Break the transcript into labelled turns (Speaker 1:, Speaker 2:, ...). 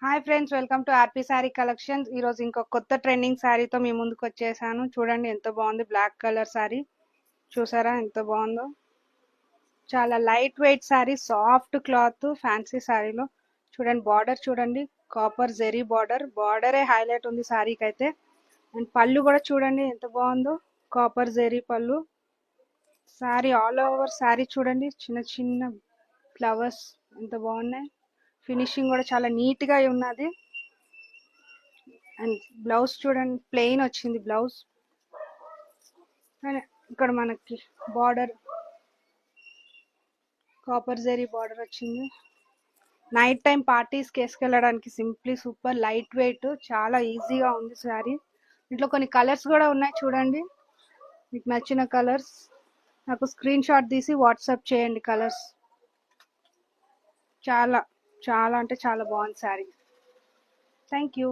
Speaker 1: Hi friends, welcome to RP sari collections. ఈ రోజు ఇంకో కొత్త ట్రెండింగ్ శారీతో మీ ముందుకు వచ్చేసాను. చూడండి ఎంత బాగుంది. బ్లాక్ కలర్ శారీ చూసారా ఎంత బాగుందో. చాలా light weight sari, soft cloth, fancy శారీలో. చూడండి బార్డర్ చూడండి, కాపర్ జెరీ బార్డర్. బార్డరే హైలైట్ ఉంది శారీకి అయితే. అండ్ పళ్ళు కూడా చూడండి ఎంత బాగుందో, కాపర్ జెరీ పళ్ళు. శారీ ఆల్ ఓవర్ శారీ చూడండి, చిన్న చిన్న ఫ్లవర్స్ ఎంత బాగున్నాయి. ఫినిషింగ్ కూడా చాలా నీట్ గా ఉన్నది. అండ్ బ్లౌజ్ చూడండి, ప్లెయిన్ వచ్చింది బ్లౌజ్. అండ్ ఇక్కడ మనకి బార్డర్ కాపర్ జెరీ బార్డర్ వచ్చింది. నైట్ టైం పార్టీస్కి వేసుకెళ్ళడానికి సింప్లీ సూపర్, లైట్ వెయిట్, చాలా ఈజీగా ఉంది శారీ. ఇంట్లో కొన్ని కలర్స్ కూడా ఉన్నాయి చూడండి. మీకు నచ్చిన కలర్స్ నాకు స్క్రీన్ షాట్ తీసి వాట్సాప్ చేయండి. కలర్స్ చాలా చాలా అంటే చాలా బాగుంది శారీ. Thank you.